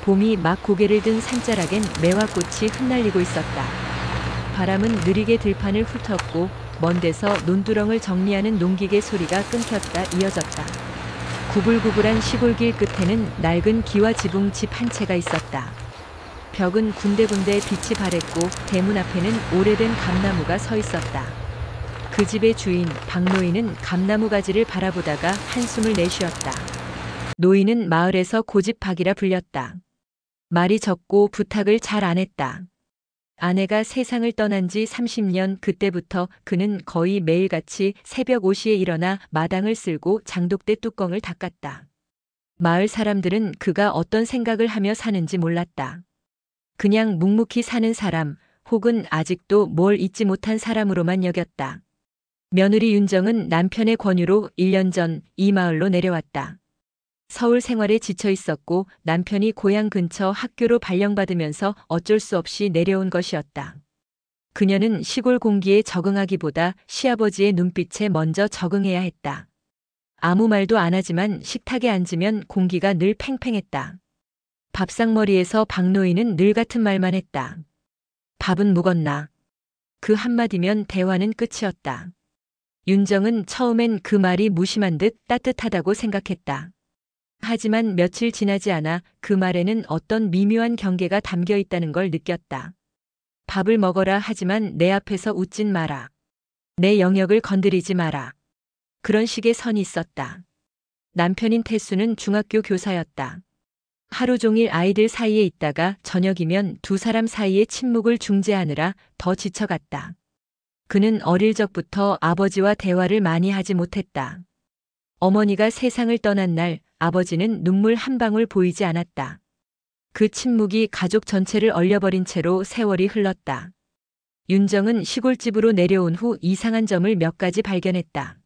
봄이 막 고개를 든 산자락엔 매화꽃이 흩날리고 있었다. 바람은 느리게 들판을 훑었고 먼 데서 논두렁을 정리하는 농기계 소리가 끊겼다 이어졌다. 구불구불한 시골길 끝에는 낡은 기와 지붕 집 한 채가 있었다. 벽은 군데군데 빛이 바랬고 대문 앞에는 오래된 감나무가 서 있었다. 그 집의 주인 박노인은 감나무 가지를 바라보다가 한숨을 내쉬었다. 노인은 마을에서 고집박이라 불렸다. 말이 적고 부탁을 잘 안 했다. 아내가 세상을 떠난 지 30년 그때부터 그는 거의 매일같이 새벽 5시에 일어나 마당을 쓸고 장독대 뚜껑을 닦았다. 마을 사람들은 그가 어떤 생각을 하며 사는지 몰랐다. 그냥 묵묵히 사는 사람 혹은 아직도 뭘 잊지 못한 사람으로만 여겼다. 며느리 윤정은 남편의 권유로 1년 전 이 마을로 내려왔다. 서울 생활에 지쳐 있었고 남편이 고향 근처 학교로 발령받으면서 어쩔 수 없이 내려온 것이었다. 그녀는 시골 공기에 적응하기보다 시아버지의 눈빛에 먼저 적응해야 했다. 아무 말도 안 하지만 식탁에 앉으면 공기가 늘 팽팽했다. 밥상머리에서 박노인은 늘 같은 말만 했다. 밥은 묵었나? 그 한마디면 대화는 끝이었다. 윤정은 처음엔 그 말이 무심한 듯 따뜻하다고 생각했다. 하지만 며칠 지나지 않아 그 말에는 어떤 미묘한 경계가 담겨 있다는 걸 느꼈다. 밥을 먹어라 하지만 내 앞에서 웃진 마라. 내 영역을 건드리지 마라. 그런 식의 선이 있었다. 남편인 태수는 중학교 교사였다. 하루 종일 아이들 사이에 있다가 저녁이면 두 사람 사이의 침묵을 중재하느라 더 지쳐갔다. 그는 어릴 적부터 아버지와 대화를 많이 하지 못했다. 어머니가 세상을 떠난 날 아버지는 눈물 한 방울 보이지 않았다. 그 침묵이 가족 전체를 얼려버린 채로 세월이 흘렀다. 윤정은 시골집으로 내려온 후 이상한 점을 몇 가지 발견했다.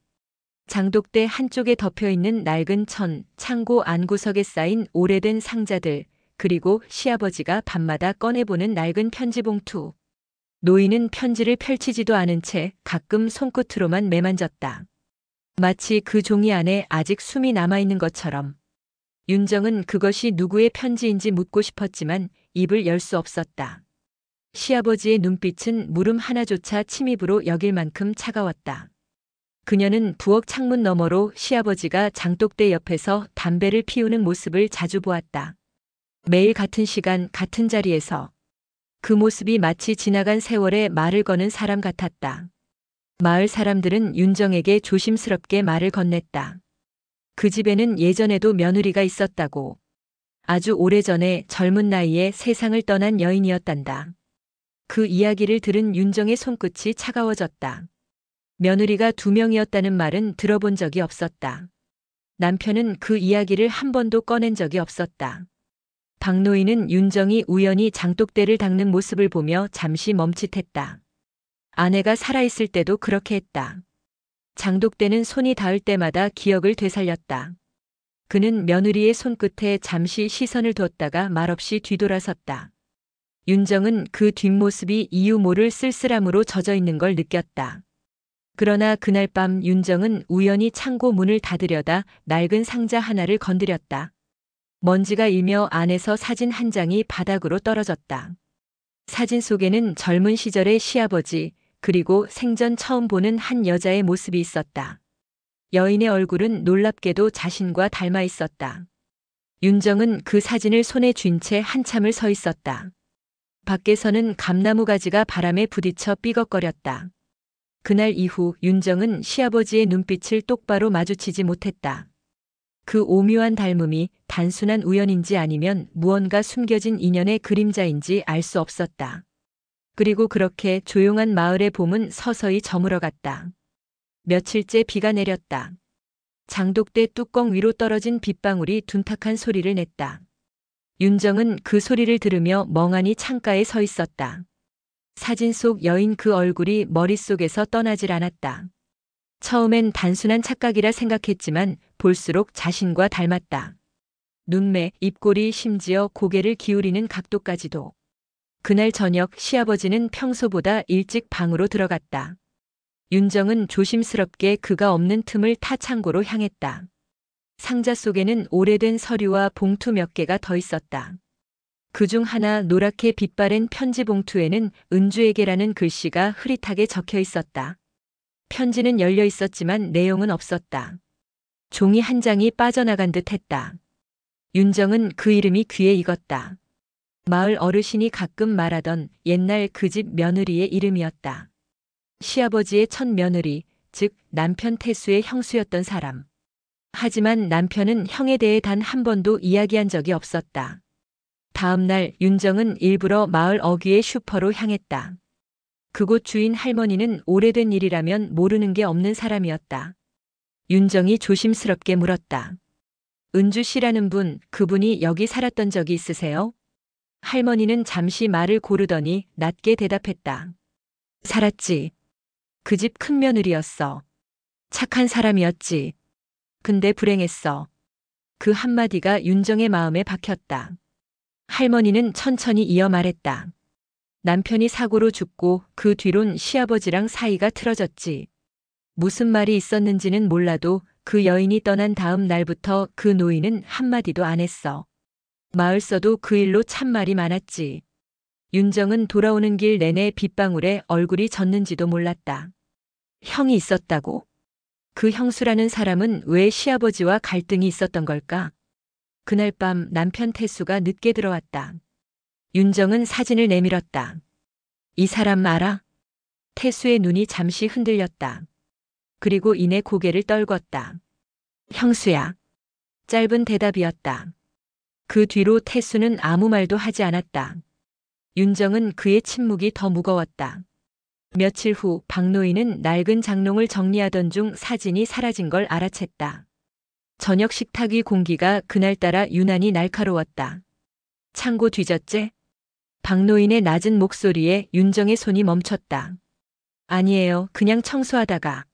장독대 한쪽에 덮여있는 낡은 천, 창고 안구석에 쌓인 오래된 상자들, 그리고 시아버지가 밤마다 꺼내보는 낡은 편지 봉투. 노인은 편지를 펼치지도 않은 채 가끔 손끝으로만 매만졌다. 마치 그 종이 안에 아직 숨이 남아있는 것처럼. 윤정은 그것이 누구의 편지인지 묻고 싶었지만 입을 열 수 없었다. 시아버지의 눈빛은 물음 하나조차 침입으로 여길 만큼 차가웠다. 그녀는 부엌 창문 너머로 시아버지가 장독대 옆에서 담배를 피우는 모습을 자주 보았다. 매일 같은 시간 같은 자리에서. 그 모습이 마치 지나간 세월에 말을 거는 사람 같았다. 마을 사람들은 윤정에게 조심스럽게 말을 건넸다. 그 집에는 예전에도 며느리가 있었다고. 아주 오래전에 젊은 나이에 세상을 떠난 여인이었단다. 그 이야기를 들은 윤정의 손끝이 차가워졌다. 며느리가 2명이었다는 말은 들어본 적이 없었다. 남편은 그 이야기를 한 번도 꺼낸 적이 없었다. 박노인은 윤정이 우연히 장독대를 닦는 모습을 보며 잠시 멈칫했다. 아내가 살아있을 때도 그렇게 했다. 장독대는 손이 닿을 때마다 기억을 되살렸다. 그는 며느리의 손끝에 잠시 시선을 뒀다가 말없이 뒤돌아섰다. 윤정은 그 뒷모습이 이유 모를 쓸쓸함으로 젖어 있는 걸 느꼈다. 그러나 그날 밤 윤정은 우연히 창고 문을 닫으려다 낡은 상자 하나를 건드렸다. 먼지가 일며 안에서 사진 한 장이 바닥으로 떨어졌다. 사진 속에는 젊은 시절의 시아버지, 그리고 생전 처음 보는 한 여자의 모습이 있었다. 여인의 얼굴은 놀랍게도 자신과 닮아 있었다. 윤정은 그 사진을 손에 쥔 채 한참을 서 있었다. 밖에서는 감나무 가지가 바람에 부딪혀 삐걱거렸다. 그날 이후 윤정은 시아버지의 눈빛을 똑바로 마주치지 못했다. 그 오묘한 닮음이 단순한 우연인지 아니면 무언가 숨겨진 인연의 그림자인지 알 수 없었다. 그리고 그렇게 조용한 마을의 봄은 서서히 저물어갔다. 며칠째 비가 내렸다. 장독대 뚜껑 위로 떨어진 빗방울이 둔탁한 소리를 냈다. 윤정은 그 소리를 들으며 멍하니 창가에 서 있었다. 사진 속 여인 그 얼굴이 머릿속에서 떠나질 않았다. 처음엔 단순한 착각이라 생각했지만 볼수록 자신과 닮았다. 눈매, 입꼬리, 심지어 고개를 기울이는 각도까지도. 그날 저녁 시아버지는 평소보다 일찍 방으로 들어갔다. 윤정은 조심스럽게 그가 없는 틈을 타 창고로 향했다. 상자 속에는 오래된 서류와 봉투 몇 개가 더 있었다. 그중 하나 노랗게 빛바랜 편지 봉투에는 은주에게라는 글씨가 흐릿하게 적혀 있었다. 편지는 열려 있었지만 내용은 없었다. 종이 한 장이 빠져나간 듯 했다. 윤정은 그 이름이 귀에 익었다. 마을 어르신이 가끔 말하던 옛날 그 집 며느리의 이름이었다. 시아버지의 첫 며느리, 즉 남편 태수의 형수였던 사람. 하지만 남편은 형에 대해 단 한 번도 이야기한 적이 없었다. 다음 날 윤정은 일부러 마을 어귀의 슈퍼로 향했다. 그곳 주인 할머니는 오래된 일이라면 모르는 게 없는 사람이었다. 윤정이 조심스럽게 물었다. 은주 씨라는 분, 그분이 여기 살았던 적이 있으세요? 할머니는 잠시 말을 고르더니 낮게 대답했다. 살았지. 그 집 큰며느리였어. 착한 사람이었지. 근데 불행했어. 그 한마디가 윤정의 마음에 박혔다. 할머니는 천천히 이어 말했다. 남편이 사고로 죽고 그 뒤론 시아버지랑 사이가 틀어졌지. 무슨 말이 있었는지는 몰라도 그 여인이 떠난 다음 날부터 그 노인은 한마디도 안 했어. 마을서도 그 일로 참말이 많았지. 윤정은 돌아오는 길 내내 빗방울에 얼굴이 젖는지도 몰랐다. 형이 있었다고? 그 형수라는 사람은 왜 시아버지와 갈등이 있었던 걸까? 그날 밤 남편 태수가 늦게 들어왔다. 윤정은 사진을 내밀었다. 이 사람 알아? 태수의 눈이 잠시 흔들렸다. 그리고 이내 고개를 떨궜다. 형수야. 짧은 대답이었다. 그 뒤로 태수는 아무 말도 하지 않았다. 윤정은 그의 침묵이 더 무거웠다. 며칠 후 박노인은 낡은 장롱을 정리하던 중 사진이 사라진 걸 알아챘다. 저녁 식탁 위 공기가 그날따라 유난히 날카로웠다. 창고 뒤졌제? 박노인의 낮은 목소리에 윤정의 손이 멈췄다. 아니에요. 그냥 청소하다가.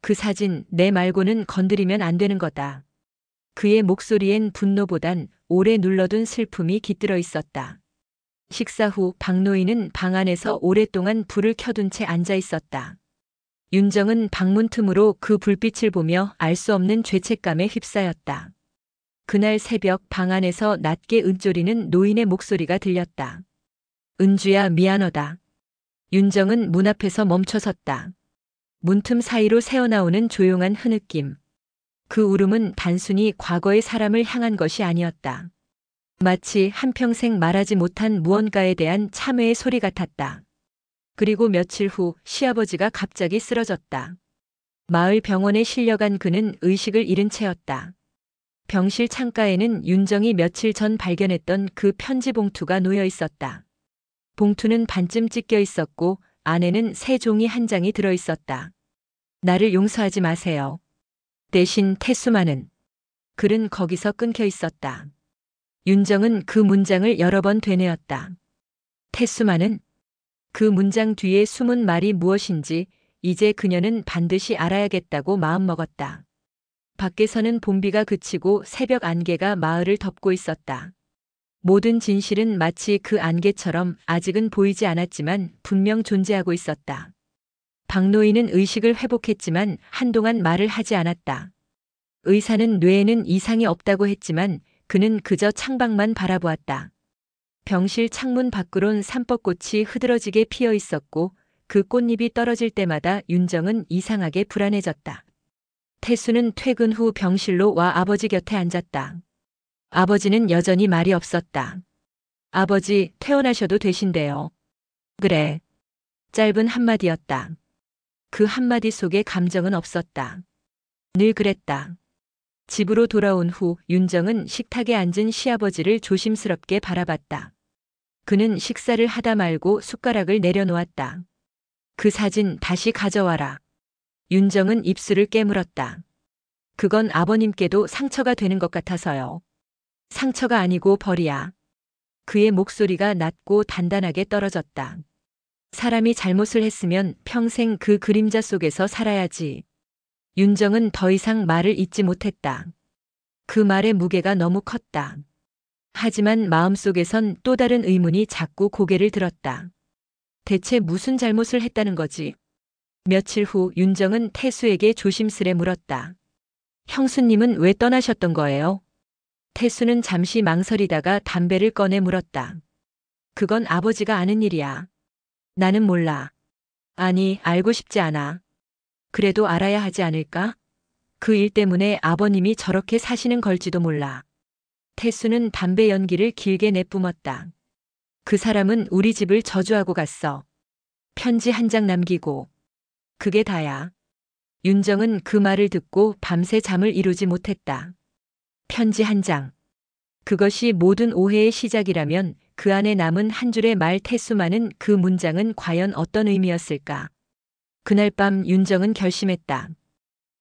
그 사진 내 말고는 건드리면 안 되는 거다. 그의 목소리엔 분노보단 오래 눌러둔 슬픔이 깃들어 있었다. 식사 후 박노인은 방 안에서 오랫동안 불을 켜둔 채 앉아 있었다. 윤정은 방문 틈으로 그 불빛을 보며 알 수 없는 죄책감에 휩싸였다. 그날 새벽 방 안에서 낮게 읊조리는 노인의 목소리가 들렸다. 은주야, 미안하다. 윤정은 문 앞에서 멈춰섰다. 문틈 사이로 새어나오는 조용한 흐느낌. 그 울음은 단순히 과거의 사람을 향한 것이 아니었다. 마치 한평생 말하지 못한 무언가에 대한 참회의 소리 같았다. 그리고 며칠 후 시아버지가 갑자기 쓰러졌다. 마을 병원에 실려간 그는 의식을 잃은 채였다. 병실 창가에는 윤정이 며칠 전 발견했던 그 편지 봉투가 놓여 있었다. 봉투는 반쯤 찢겨 있었고 안에는 새 종이 한 장이 들어 있었다. 나를 용서하지 마세요. 대신 태수만은. 글은 거기서 끊겨 있었다. 윤정은 그 문장을 여러 번 되뇌었다. 태수만은? 그 문장 뒤에 숨은 말이 무엇인지 이제 그녀는 반드시 알아야겠다고 마음먹었다. 밖에서는 봄비가 그치고 새벽 안개가 마을을 덮고 있었다. 모든 진실은 마치 그 안개처럼 아직은 보이지 않았지만 분명 존재하고 있었다. 박노인은 의식을 회복했지만 한동안 말을 하지 않았다. 의사는 뇌에는 이상이 없다고 했지만 그는 그저 창밖만 바라보았다. 병실 창문 밖으론 삼법꽃이 흐드러지게 피어 있었고 그 꽃잎이 떨어질 때마다 윤정은 이상하게 불안해졌다. 태수는 퇴근 후 병실로 와 아버지 곁에 앉았다. 아버지는 여전히 말이 없었다. 아버지, 퇴원하셔도 되신대요. 그래. 짧은 한마디였다. 그 한마디 속에 감정은 없었다. 늘 그랬다. 집으로 돌아온 후 윤정은 식탁에 앉은 시아버지를 조심스럽게 바라봤다. 그는 식사를 하다 말고 숟가락을 내려놓았다. 그 사진 다시 가져와라. 윤정은 입술을 깨물었다. 그건 아버님께도 상처가 되는 것 같아서요. 상처가 아니고 벌이야. 그의 목소리가 낮고 단단하게 떨어졌다. 사람이 잘못을 했으면 평생 그 그림자 속에서 살아야지. 윤정은 더 이상 말을 잇지 못했다. 그 말의 무게가 너무 컸다. 하지만 마음속에선 또 다른 의문이 자꾸 고개를 들었다. 대체 무슨 잘못을 했다는 거지? 며칠 후 윤정은 태수에게 조심스레 물었다. 형수님은 왜 떠나셨던 거예요? 태수는 잠시 망설이다가 담배를 꺼내 물었다. 그건 아버지가 아는 일이야. 나는 몰라. 아니, 알고 싶지 않아. 그래도 알아야 하지 않을까? 그 일 때문에 아버님이 저렇게 사시는 걸지도 몰라. 태수는 담배 연기를 길게 내뿜었다. 그 사람은 우리 집을 저주하고 갔어. 편지 한 장 남기고. 그게 다야. 윤정은 그 말을 듣고 밤새 잠을 이루지 못했다. 편지 한 장. 그것이 모든 오해의 시작이라면 그 안에 남은 한 줄의 말 태수만은 그 문장은 과연 어떤 의미였을까? 그날 밤 윤정은 결심했다.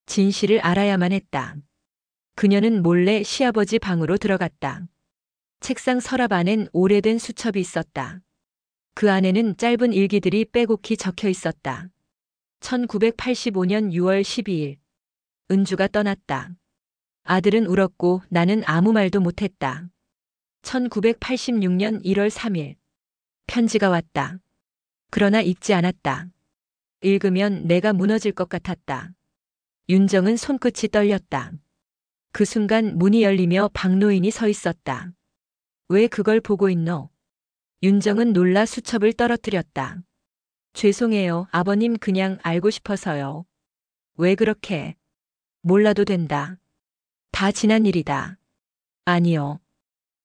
진실을 알아야만 했다. 그녀는 몰래 시아버지 방으로 들어갔다. 책상 서랍 안엔 오래된 수첩이 있었다. 그 안에는 짧은 일기들이 빼곡히 적혀 있었다. 1985년 6월 12일. 은주가 떠났다. 아들은 울었고 나는 아무 말도 못했다. 1986년 1월 3일. 편지가 왔다. 그러나 읽지 않았다. 읽으면 내가 무너질 것 같았다. 윤정은 손끝이 떨렸다. 그 순간 문이 열리며 박노인이 서 있었다. 왜 그걸 보고 있노? 윤정은 놀라 수첩을 떨어뜨렸다. 죄송해요, 아버님 그냥 알고 싶어서요. 왜 그렇게? 몰라도 된다. 다 지난 일이다. 아니요.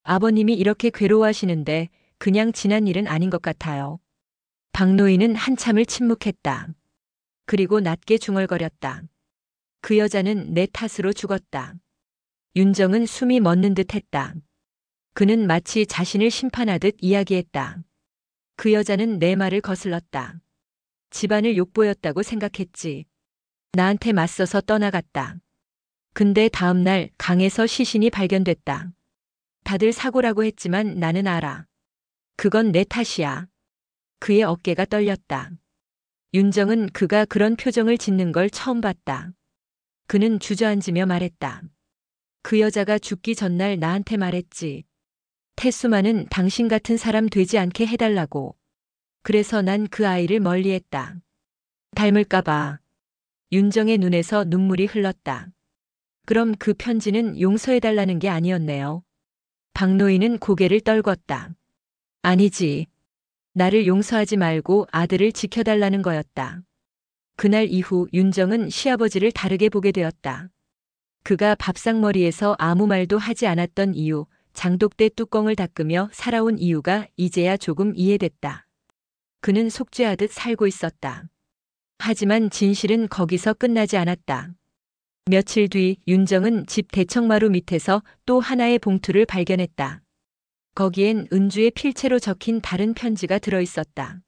아버님이 이렇게 괴로워하시는데 그냥 지난 일은 아닌 것 같아요. 박노인은 한참을 침묵했다. 그리고 낮게 중얼거렸다. 그 여자는 내 탓으로 죽었다. 윤정은 숨이 멎는 듯 했다. 그는 마치 자신을 심판하듯 이야기했다. 그 여자는 내 말을 거슬렀다. 집안을 욕보였다고 생각했지. 나한테 맞서서 떠나갔다. 근데 다음 날 강에서 시신이 발견됐다. 다들 사고라고 했지만 나는 알아. 그건 내 탓이야. 그의 어깨가 떨렸다. 윤정은 그가 그런 표정을 짓는 걸 처음 봤다. 그는 주저앉으며 말했다. 그 여자가 죽기 전날 나한테 말했지. 태수만은 당신 같은 사람 되지 않게 해달라고. 그래서 난 그 아이를 멀리했다. 닮을까봐. 윤정의 눈에서 눈물이 흘렀다. 그럼 그 편지는 용서해달라는 게 아니었네요. 박노인은 고개를 떨궜다. 아니지. 나를 용서하지 말고 아들을 지켜달라는 거였다. 그날 이후 윤정은 시아버지를 다르게 보게 되었다. 그가 밥상머리에서 아무 말도 하지 않았던 이유, 장독대 뚜껑을 닦으며 살아온 이유가 이제야 조금 이해됐다. 그는 속죄하듯 살고 있었다. 하지만 진실은 거기서 끝나지 않았다. 며칠 뒤 윤정은 집 대청마루 밑에서 또 하나의 봉투를 발견했다. 거기엔 은주의 필체로 적힌 다른 편지가 들어 있었다.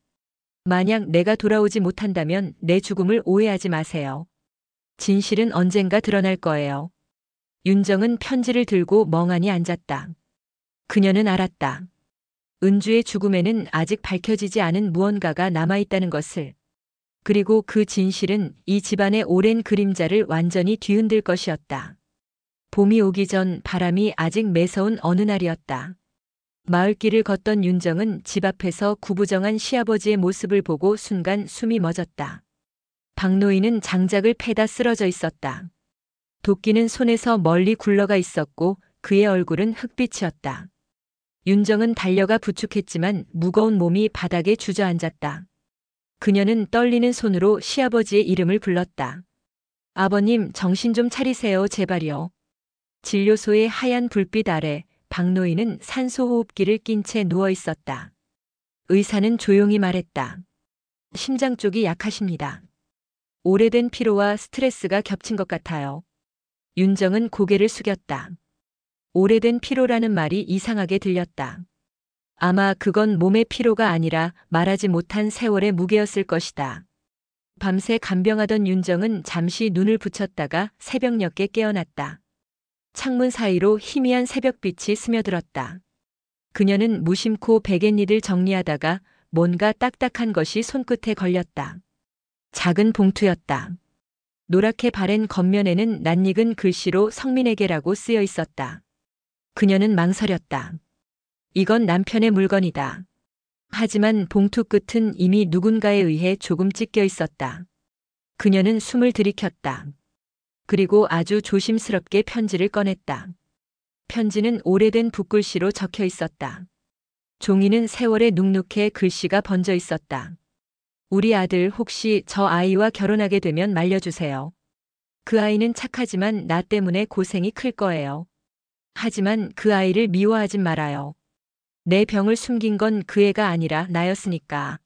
만약 내가 돌아오지 못한다면 내 죽음을 오해하지 마세요. 진실은 언젠가 드러날 거예요. 윤정은 편지를 들고 멍하니 앉았다. 그녀는 알았다. 은주의 죽음에는 아직 밝혀지지 않은 무언가가 남아있다는 것을. 그리고 그 진실은 이 집안의 오랜 그림자를 완전히 뒤흔들 것이었다. 봄이 오기 전 바람이 아직 매서운 어느 날이었다. 마을길을 걷던 윤정은 집 앞에서 구부정한 시아버지의 모습을 보고 순간 숨이 멎었다. 박노인은 장작을 패다 쓰러져 있었다. 도끼는 손에서 멀리 굴러가 있었고 그의 얼굴은 흑빛이었다. 윤정은 달려가 부축했지만 무거운 몸이 바닥에 주저앉았다. 그녀는 떨리는 손으로 시아버지의 이름을 불렀다. 아버님, 정신 좀 차리세요, 제발요. 진료소의 하얀 불빛 아래 박노인은 산소호흡기를 낀 채 누워 있었다. 의사는 조용히 말했다. 심장 쪽이 약하십니다. 오래된 피로와 스트레스가 겹친 것 같아요. 윤정은 고개를 숙였다. 오래된 피로라는 말이 이상하게 들렸다. 아마 그건 몸의 피로가 아니라 말하지 못한 세월의 무게였을 것이다. 밤새 간병하던 윤정은 잠시 눈을 붙였다가 새벽녘에 깨어났다. 창문 사이로 희미한 새벽빛이 스며들었다. 그녀는 무심코 베갯잎을 정리하다가 뭔가 딱딱한 것이 손끝에 걸렸다. 작은 봉투였다. 노랗게 바랜 겉면에는 낯익은 글씨로 성민에게라고 쓰여 있었다. 그녀는 망설였다. 이건 남편의 물건이다. 하지만 봉투 끝은 이미 누군가에 의해 조금 찢겨 있었다. 그녀는 숨을 들이켰다. 그리고 아주 조심스럽게 편지를 꺼냈다. 편지는 오래된 붓글씨로 적혀 있었다. 종이는 세월에 눅눅해 글씨가 번져 있었다. 우리 아들 혹시 저 아이와 결혼하게 되면 말려주세요. 그 아이는 착하지만 나 때문에 고생이 클 거예요. 하지만 그 아이를 미워하진 말아요. 내 병을 숨긴 건 그 애가 아니라 나였으니까.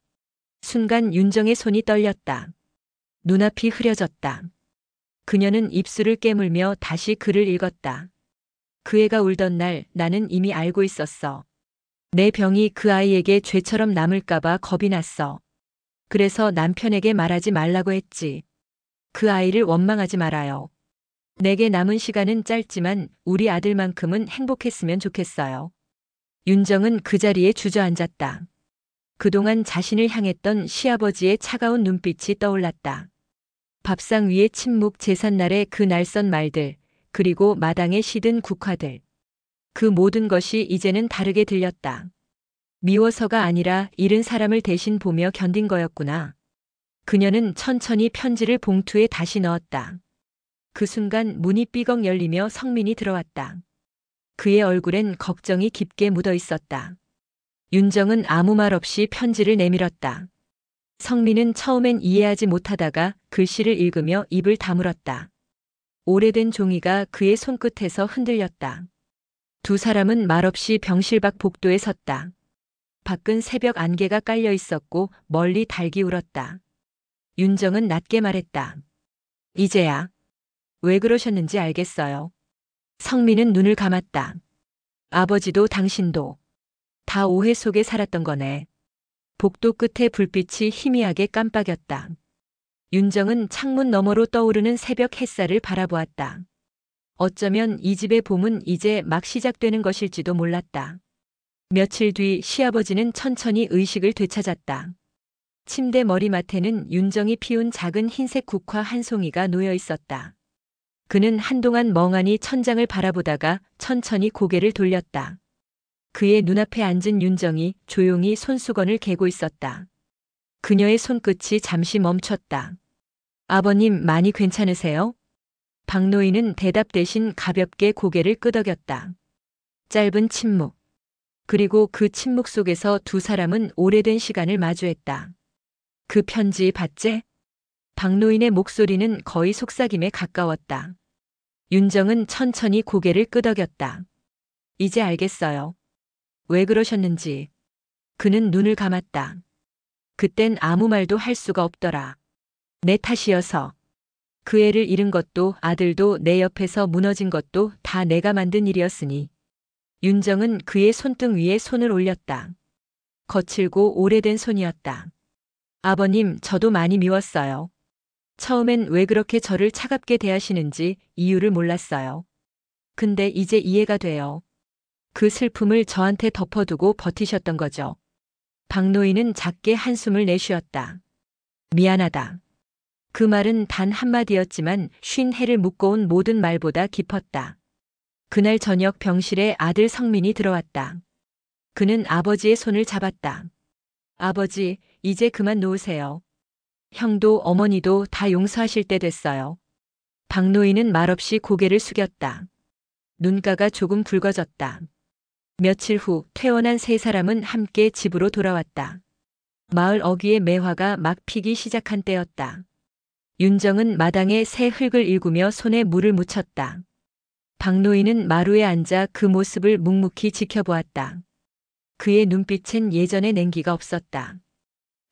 순간 윤정의 손이 떨렸다. 눈앞이 흐려졌다. 그녀는 입술을 깨물며 다시 글을 읽었다. 그 애가 울던 날 나는 이미 알고 있었어. 내 병이 그 아이에게 죄처럼 남을까봐 겁이 났어. 그래서 남편에게 말하지 말라고 했지. 그 아이를 원망하지 말아요. 내게 남은 시간은 짧지만 우리 아들만큼은 행복했으면 좋겠어요. 윤정은 그 자리에 주저앉았다. 그동안 자신을 향했던 시아버지의 차가운 눈빛이 떠올랐다. 밥상 위의 침묵 제삿날의 그 날선 말들, 그리고 마당에 시든 국화들. 그 모든 것이 이제는 다르게 들렸다. 미워서가 아니라 잃은 사람을 대신 보며 견딘 거였구나. 그녀는 천천히 편지를 봉투에 다시 넣었다. 그 순간 문이 삐걱 열리며 성민이 들어왔다. 그의 얼굴엔 걱정이 깊게 묻어 있었다. 윤정은 아무 말 없이 편지를 내밀었다. 성민은 처음엔 이해하지 못하다가 글씨를 읽으며 입을 다물었다. 오래된 종이가 그의 손끝에서 흔들렸다. 두 사람은 말없이 병실 밖 복도에 섰다. 밖은 새벽 안개가 깔려 있었고 멀리 닭이 울었다. 윤정은 낮게 말했다. 이제야. 왜 그러셨는지 알겠어요. 성민은 눈을 감았다. 아버지도 당신도. 다 오해 속에 살았던 거네. 복도 끝에 불빛이 희미하게 깜빡였다. 윤정은 창문 너머로 떠오르는 새벽 햇살을 바라보았다. 어쩌면 이 집의 봄은 이제 막 시작되는 것일지도 몰랐다. 며칠 뒤 시아버지는 천천히 의식을 되찾았다. 침대 머리맡에는 윤정이 피운 작은 흰색 국화 한 송이가 놓여 있었다. 그는 한동안 멍하니 천장을 바라보다가 천천히 고개를 돌렸다. 그의 눈앞에 앉은 윤정이 조용히 손수건을 개고 있었다. 그녀의 손끝이 잠시 멈췄다. 아버님 많이 괜찮으세요? 박노인은 대답 대신 가볍게 고개를 끄덕였다. 짧은 침묵. 그리고 그 침묵 속에서 두 사람은 오래된 시간을 마주했다. 그 편지 봤제? 박노인의 목소리는 거의 속삭임에 가까웠다. 윤정은 천천히 고개를 끄덕였다. 이제 알겠어요. 왜 그러셨는지. 그는 눈을 감았다. 그땐 아무 말도 할 수가 없더라. 내 탓이어서. 그 애를 잃은 것도 아들도 내 옆에서 무너진 것도 다 내가 만든 일이었으니. 윤정은 그의 손등 위에 손을 올렸다. 거칠고 오래된 손이었다. 아버님, 저도 많이 미웠어요. 처음엔 왜 그렇게 저를 차갑게 대하시는지 이유를 몰랐어요. 근데 이제 이해가 돼요. 그 슬픔을 저한테 덮어두고 버티셨던 거죠. 박노인은 작게 한숨을 내쉬었다. 미안하다. 그 말은 단 한마디였지만 50해를 묶어온 모든 말보다 깊었다. 그날 저녁 병실에 아들 성민이 들어왔다. 그는 아버지의 손을 잡았다. 아버지, 이제 그만 놓으세요. 형도 어머니도 다 용서하실 때 됐어요. 박노인은 말없이 고개를 숙였다. 눈가가 조금 붉어졌다. 며칠 후 퇴원한 세 사람은 함께 집으로 돌아왔다. 마을 어귀의 매화가 막 피기 시작한 때였다. 윤정은 마당에 새 흙을 일구며 손에 물을 묻혔다. 박노인은 마루에 앉아 그 모습을 묵묵히 지켜보았다. 그의 눈빛엔 예전의 냉기가 없었다.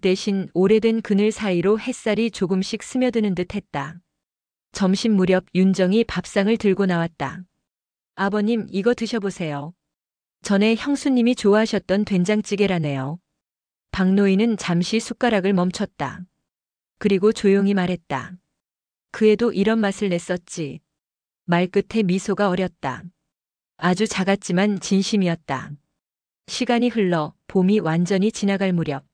대신 오래된 그늘 사이로 햇살이 조금씩 스며드는 듯 했다. 점심 무렵 윤정이 밥상을 들고 나왔다. 아버님, 이거 드셔보세요. 전에 형수님이 좋아하셨던 된장찌개라네요. 박노인은 잠시 숟가락을 멈췄다. 그리고 조용히 말했다. 그 애도 이런 맛을 냈었지. 말끝에 미소가 어렸다. 아주 작았지만 진심이었다. 시간이 흘러 봄이 완전히 지나갈 무렵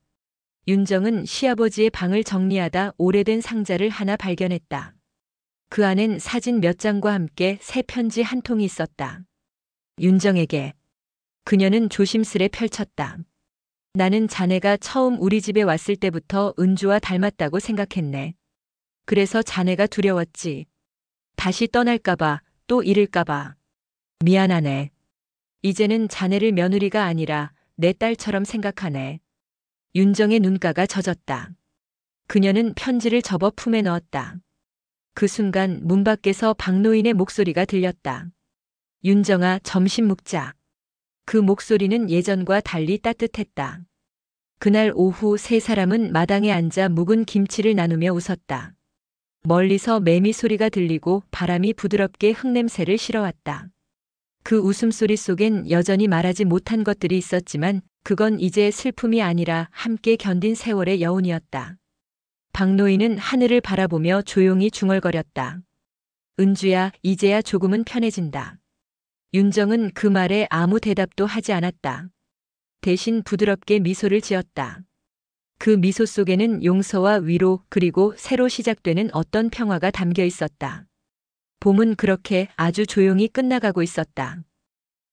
윤정은 시아버지의 방을 정리하다 오래된 상자를 하나 발견했다. 그 안엔 사진 몇 장과 함께 새 편지 한 통이 있었다. 윤정에게. 그녀는 조심스레 펼쳤다. 나는 자네가 처음 우리 집에 왔을 때부터 은주와 닮았다고 생각했네. 그래서 자네가 두려웠지. 다시 떠날까봐, 또 잃을까봐. 미안하네. 이제는 자네를 며느리가 아니라 내 딸처럼 생각하네. 윤정의 눈가가 젖었다. 그녀는 편지를 접어 품에 넣었다. 그 순간 문 밖에서 박노인의 목소리가 들렸다. 윤정아, 점심 먹자. 그 목소리는 예전과 달리 따뜻했다. 그날 오후 세 사람은 마당에 앉아 묵은 김치를 나누며 웃었다. 멀리서 매미 소리가 들리고 바람이 부드럽게 흙냄새를 실어왔다. 그 웃음소리 속엔 여전히 말하지 못한 것들이 있었지만 그건 이제 슬픔이 아니라 함께 견딘 세월의 여운이었다. 박노인은 하늘을 바라보며 조용히 중얼거렸다. 은주야, 이제야 조금은 편해진다. 윤정은 그 말에 아무 대답도 하지 않았다. 대신 부드럽게 미소를 지었다. 그 미소 속에는 용서와 위로 그리고 새로 시작되는 어떤 평화가 담겨 있었다. 봄은 그렇게 아주 조용히 끝나가고 있었다.